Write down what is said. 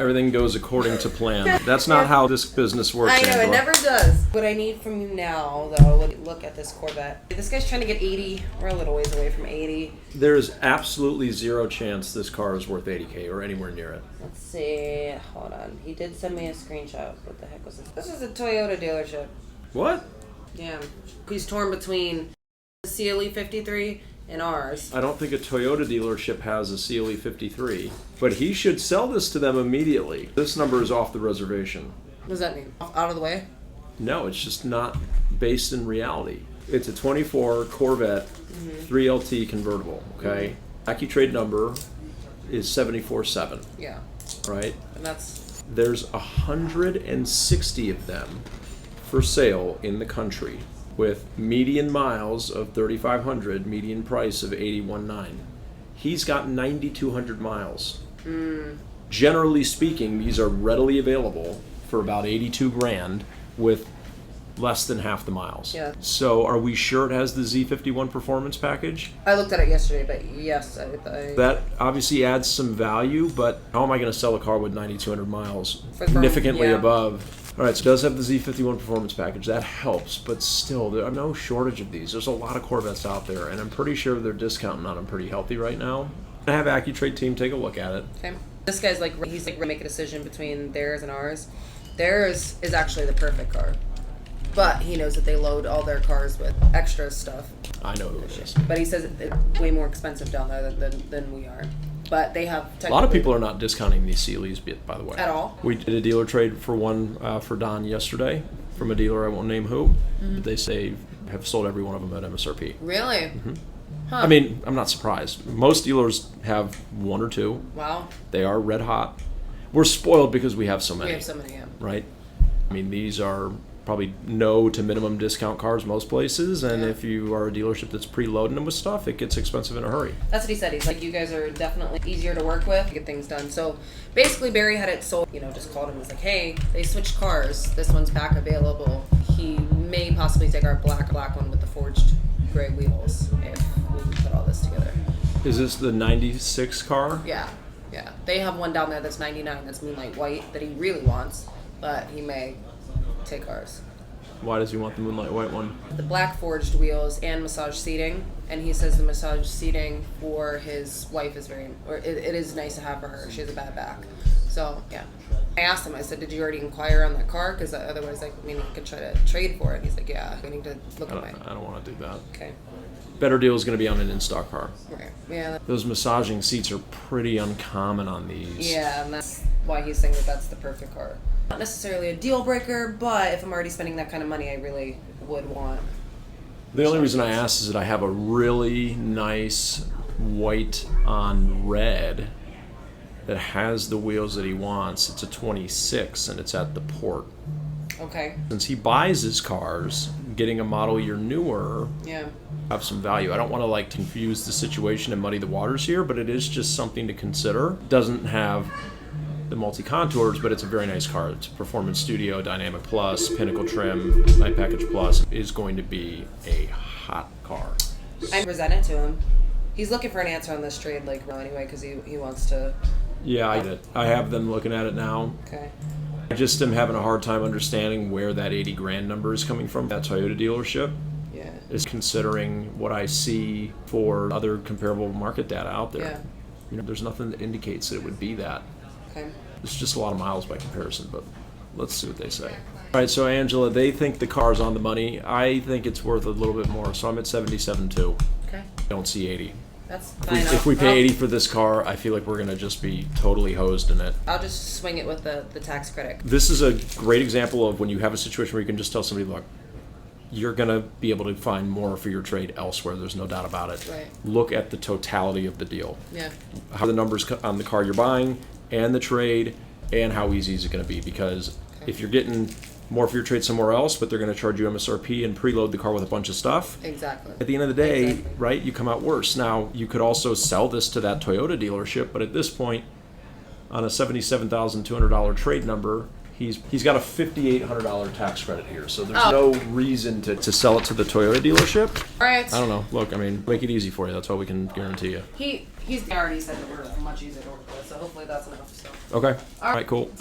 everything goes according to plan. That's not how this business works, I know, Angela. it never does. What I need from you now, though, look at this Corvette. This guy's trying to get 80. We're a little ways away from 80. There is absolutely zero chance this car is worth $80K or anywhere near it. Let's see. Hold on. He did send me a screenshot. What the heck was this? This is a Toyota dealership. What? Yeah. He's torn between the CLE53 and ours. I don't think a Toyota dealership has a CLE53, but he should sell this to them immediately. This number is off the reservation. What does that mean? Out of the way? No, it's just not based in reality. It's a 24 Corvette 3LT convertible, okay? AccuTrade number is 747. Yeah. Right? And that's... There's 160 of them for sale in the country with median miles of 3,500, median price of 81,900. He's got 9,200 miles. Generally speaking, these are readily available for about 82 grand with less than half the miles. Yeah. So are we sure it has the Z51 performance package? I looked at it yesterday, but yes, I That obviously adds some value, but how am I going to sell a car with 9,200 miles? For Significantly yeah. above. All right, so it does have the Z51 performance package. That helps, but still, there are no shortage of these. There's a lot of Corvettes out there, and I'm pretty sure they're discounting on them pretty healthy right now. I have AccuTrade team take a look at it. Okay. This guy's like, he's like, make a decision between theirs and ours. Theirs is actually the perfect car. But he knows that they load all their cars with extra stuff. I know who it is. But he says it's way more expensive down there than we are. But they have... A lot of people are not discounting these CLEs, by the way. At all? We did a dealer trade for one for Don yesterday from a dealer, I won't name who. They say have sold every one of them at MSRP. Really? Huh. I mean, I'm not surprised. Most dealers have one or two. Wow. They are red hot. We're spoiled because we have so many. We have so many, yeah. Right? I mean, these are probably no to minimum discount cars most places, and if you are a dealership that's preloading them with stuff, it gets expensive in a hurry. That's what he said. He's like, you guys are definitely easier to work with, get things done. So basically Barry had it sold, just called him and was like, hey, they switched cars. This one's back available. He may possibly take our black one with the forged gray wheels if we can put all this together. Is this the 96 car? Yeah. They have one down there that's 99, that's Moonlight White, that he really wants, but he may take ours. Why does he want the Moonlight White one? The black forged wheels and massage seating, and he says the massage seating for his wife is it is nice to have for her. She has a bad back. So, yeah. I asked him, I said, did you already inquire on that car? Because otherwise, I could try to trade for it. He's like, yeah, we need to look at I don't want to do that. Okay. Better deal is going to be on an in-stock car. Okay. Yeah. Those massaging seats are pretty uncommon on these. Yeah, and that's why he's saying that that's the perfect car. Not necessarily a deal breaker, but if I'm already spending that kind of money, I really would want. The only reason I asked is that I have a really nice white on red that has the wheels that he wants. It's a 26 and it's at the port. Okay. Since he buys his cars, getting a model year newer have some value. I don't want to confuse the situation and muddy the waters here, but it is just something to consider. Doesn't have the multi-contours, but it's a very nice car. It's a Performance Studio, Dynamic Plus, Pinnacle Trim, Night Package Plus. Is going to be a hot car. I present it to him. He's looking for an answer on this trade, anyway, because he wants to... Yeah, I did. I have them looking at it now. Okay. I just am having a hard time understanding where that 80 grand number is coming from. That Toyota dealership is considering what I see for other comparable market data out there. Yeah. There's nothing that indicates that it would be that. Okay. It's just a lot of miles by comparison, but let's see what they say. All right, so Angela, they think the car's on the money. I think it's worth a little bit more, so I'm at 77.2. Okay. Don't see 80. That's fine. If we pay 80 for this car, I feel like we're going to just be totally hosed in it. I'll just swing it with the tax credit. This is a great example of when you have a situation where you can just tell somebody, look, you're going to be able to find more for your trade elsewhere. There's no doubt about it. Right. Look at the totality of the deal. Yeah. How the numbers on the car you're buying and the trade, and how easy is it going to be? Because if you're getting more for your trade somewhere else, but they're going to charge you MSRP and preload the car with a bunch of stuff. Exactly. At the end of the day, right, you come out worse. Now, you could also sell this to that Toyota dealership, but at this point, on a $77,200 trade number, He's got a $5,800 tax credit here, so there's no reason to sell it to the Toyota dealership. All right. I don't know. Look, I mean, make it easy for you. That's all we can guarantee you. He's already said that we're much easier to work with, so hopefully that's enough. So. Okay. All right, cool.